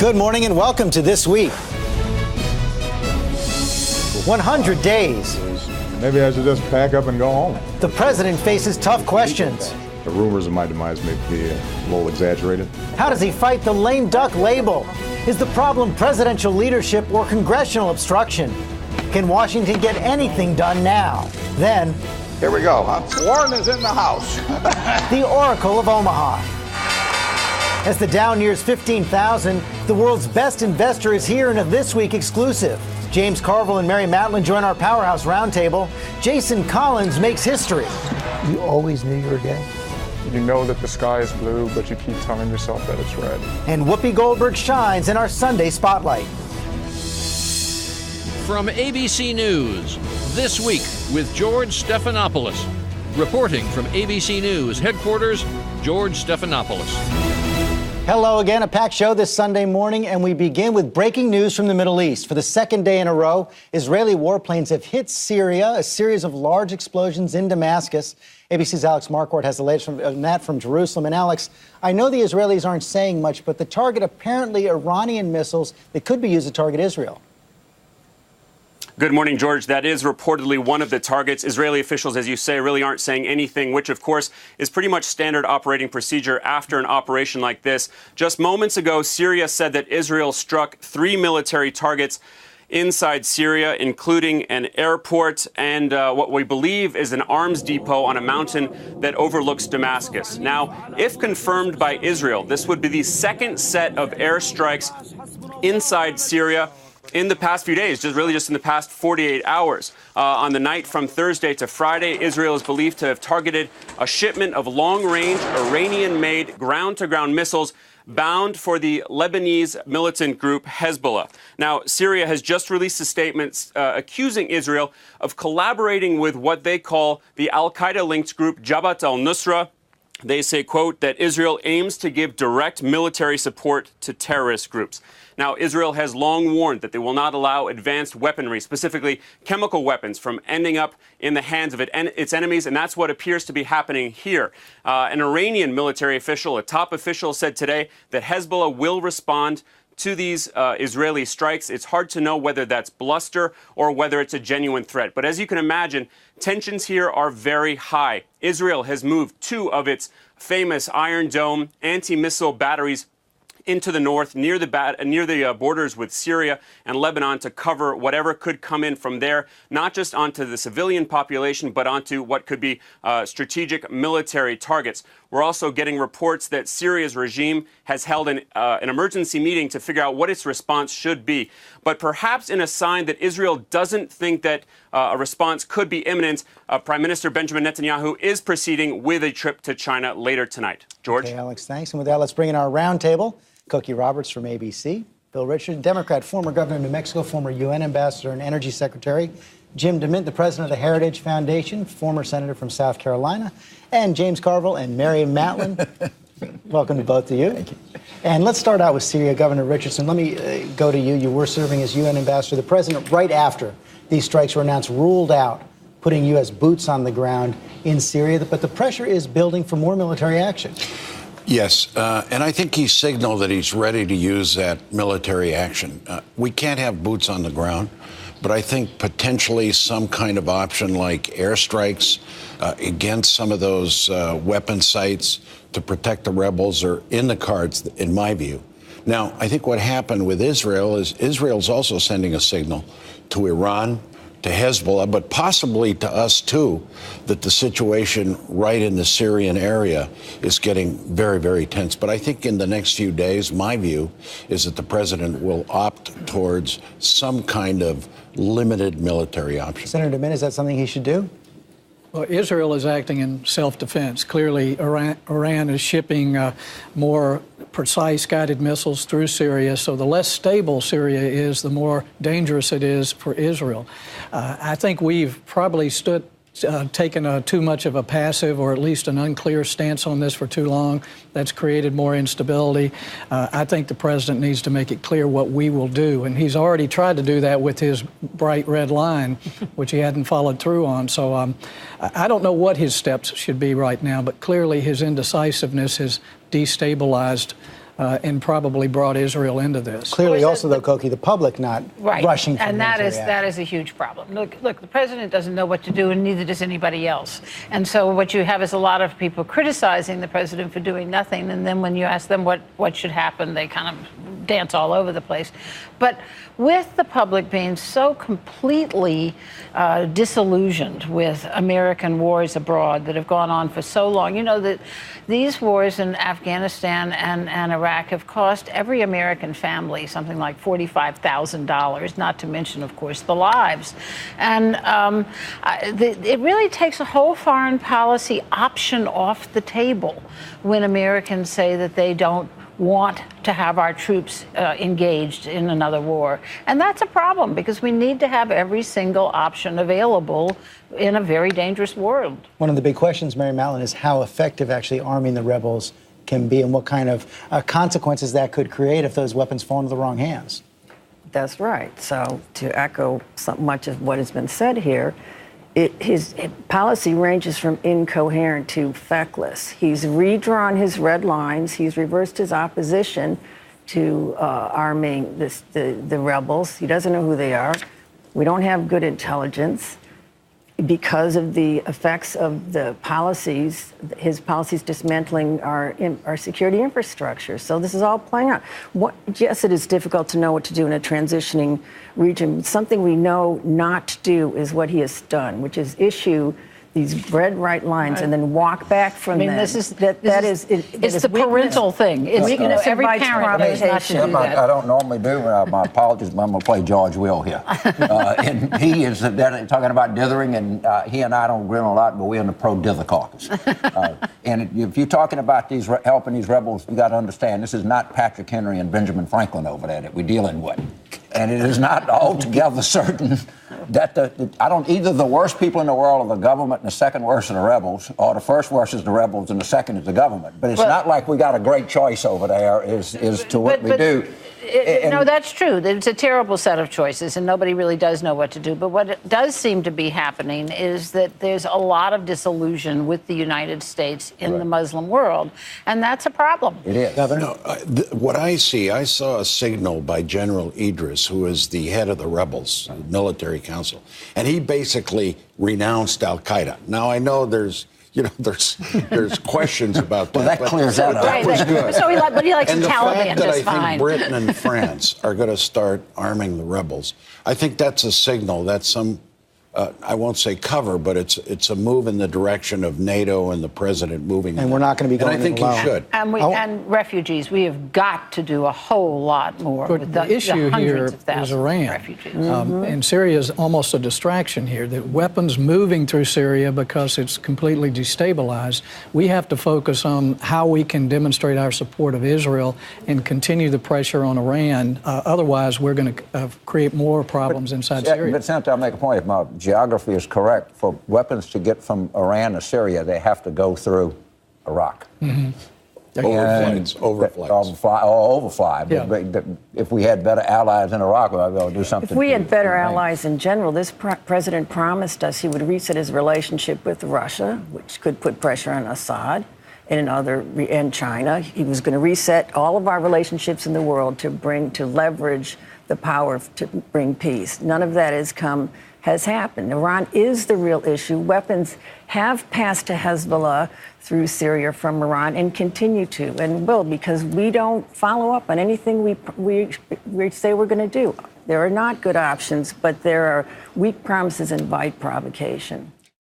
Good morning and welcome to This Week. 100 days. Maybe I should just pack up and go home. The president faces tough questions. The rumors of my demise may be a little exaggerated. How does he fight the lame duck label? Is the problem presidential leadership or congressional obstruction? Can Washington get anything done now? Then, here we go, huh? Warren is in the house. The Oracle of Omaha. As the Dow nears 15,000, the world's best investor is here in a This Week exclusive. James Carville and Mary Matlin join our Powerhouse Roundtable. Jason Collins makes history. You always knew you were gay? You know that the sky is blue, but you keep telling yourself that it's red. And Whoopi Goldberg shines in our Sunday Spotlight. From ABC News, This Week with George Stephanopoulos. Reporting from ABC News headquarters, George Stephanopoulos. Hello again, a packed show this Sunday morning, and we begin with breaking news from the Middle East. For the second day in a row, Israeli warplanes have hit Syria, a series of large explosions in Damascus. ABC's Alex Marquardt has the latest on that from Jerusalem. And Alex, I know the Israelis aren't saying much, but the target apparently Iranian missiles that could be used to target Israel. Good morning, George. That is reportedly one of the targets. Israeli officials, as you say, really aren't saying anything, which, of course, is pretty much standard operating procedure after an operation like this. Just moments ago, Syria said that Israel struck 3 military targets inside Syria, including an airport and what we believe is an arms depot on a mountain that overlooks Damascus. Now, if confirmed by Israel, this would be the second set of airstrikes inside Syria in the past few days, just in the past 48 hours. On the night from Thursday to Friday, Israel is believed to have targeted a shipment of long-range Iranian-made ground-to-ground missiles bound for the Lebanese militant group Hezbollah. Now, Syria has just released a statement accusing Israel of collaborating with what they call the al-Qaeda-linked group Jabhat al-Nusra. They say, quote, that Israel aims to give direct military support to terrorist groups. Now, Israel has long warned that they will not allow advanced weaponry, specifically chemical weapons, from ending up in the hands of its enemies, and that's what appears to be happening here. An Iranian military official, a top official, said today that Hezbollah will respond to these Israeli strikes. It's hard to know whether that's bluster or whether it's a genuine threat. But as you can imagine, tensions here are very high. Israel has moved 2 of its famous Iron Dome anti-missile batteries into the north, near the borders with Syria and Lebanon, to cover whatever could come in from there, not just onto the civilian population, but onto what could be strategic military targets. We're also getting reports that Syria's regime has held an emergency meeting to figure out what its response should be. But perhaps in a sign that Israel doesn't think that a response could be imminent, Prime Minister Benjamin Netanyahu is proceeding with a trip to China later tonight. George? Okay, Alex, thanks. And with that, let's bring in our roundtable. Cookie Roberts from ABC, Bill Richard, Democrat, former governor of New Mexico, former UN ambassador and energy secretary, Jim DeMint, the president of the Heritage Foundation, former senator from South Carolina, and James Carville and Mary Matlin. Welcome to both of you. Thank you. And let's start out with Syria. Governor Richardson, let me go to you. You were serving as UN ambassador. The president, right after these strikes were announced, ruled out putting U.S. boots on the ground in Syria, but the pressure is building for more military action. Yes, and I think he signaled that he's ready to use that military action. We can't have boots on the ground, but I think potentially some kind of option like airstrikes against some of those weapon sites to protect the rebels are in the cards, in my view. Now, I think what happened with Israel is Israel's also sending a signal to Iran, to Hezbollah, but possibly to us, too, that the situation right in the Syrian area is getting very, very tense. But I think in the next few days, my view is that the president will opt towards some kind of limited military option. Senator DeMint, is that something he should do? Well, Israel is acting in self-defense. Clearly, Iran is shipping more precise guided missiles through Syria, so the less stable Syria is, the more dangerous it is for Israel. I think we've probably taken too much of a passive or at least an unclear stance on this for too long. That's created more instability. I think the president needs to make it clear what we will do, and he's already tried to do that with his bright red line, which he hadn't followed through on. So I don't know what his steps should be right now, but clearly his indecisiveness has destabilized and probably brought Israel into this. Clearly, also, though, Koki, the public not rushing for and that military is a huge problem. Look, the president doesn't know what to do, and neither does anybody else. And so what you have is a lot of people criticizing the president for doing nothing, and then when you ask them what should happen, they kind of dance all over the place. But with the public being so completely disillusioned with American wars abroad that have gone on for so long, you know that these wars in Afghanistan and Iraq have cost every American family something like $45,000, not to mention, of course, the lives. And it really takes a whole foreign policy option off the table when Americans say that they don't want to have our troops engaged in another war. And that's a problem because we need to have every single option available in a very dangerous world. One of the big questions, Mary Mallon, is how effective actually arming the rebels can be and what kind of consequences that could create if those weapons fall into the wrong hands. That's right. So to echo much of what has been said here, his policy ranges from incoherent to feckless. He's redrawn his red lines. He's reversed his opposition to arming the rebels. He doesn't know who they are. We don't have good intelligence because of the effects of the policies, his policies dismantling our security infrastructure. So this is all playing out. Yes, it is difficult to know what to do in a transitioning region. Something we know not to do is what he has done, which is issue these red right lines and then walk back from them. It's the parental thing. It's every parent knows not to do that. I don't normally do my apologies, but I'm going to play George Will here. And he is talking about dithering, and he and I don't agree on a lot, but we're in the pro-dither caucus. And if you're talking about helping these rebels, you got to understand this is not Patrick Henry and Benjamin Franklin over there that we're dealing with. And it is not altogether certain that either the worst people in the world are the government and the second worst are the rebels, or the first worst is the rebels and the second is the government. But it's not like we got a great choice over there as to what we do. No, that's true. It's a terrible set of choices, and nobody really does know what to do. But what does seem to be happening is that there's a lot of disillusion with the United States in the Muslim world, and that's a problem. It is. No, what I saw a signal by General Idris, who is the head of the rebels, military council, and he basically renounced Al-Qaeda. Now, I know there's questions about that. Well, that clears that up. That was good. So he likes and the Taliban fact that just I fine. think Britain and France are going to start arming the rebels, I think that's a signal. That's some, I won't say cover, but it's a move in the direction of NATO and the president moving. And we're not going to be going And I think alone. he should. And refugees, we have got to do a whole lot more But with the issue the here hundreds of thousands is Iran. of refugees. And Syria is almost a distraction here. That weapons moving through Syria because it's completely destabilized. We have to focus on how we can demonstrate our support of Israel and continue the pressure on Iran. Otherwise, we're going to create more problems inside Syria. But Senator, I'll make a point. If my geography is correct, for weapons to get from Iran to Syria, they have to go through Iraq. Overflights. Overfly. Yeah. But if we had better allies in Iraq, we might be able to do something. If we had better allies in general, this president promised us he would reset his relationship with Russia, which could put pressure on Assad and China. He was going to reset all of our relationships in the world to leverage the power to bring peace. None of that has happened. Iran is the real issue. Weapons have passed to Hezbollah through Syria from Iran and continue to and will, because we don't follow up on anything we say we're going to do. There are not good options, but there are weak promises and invite provocation.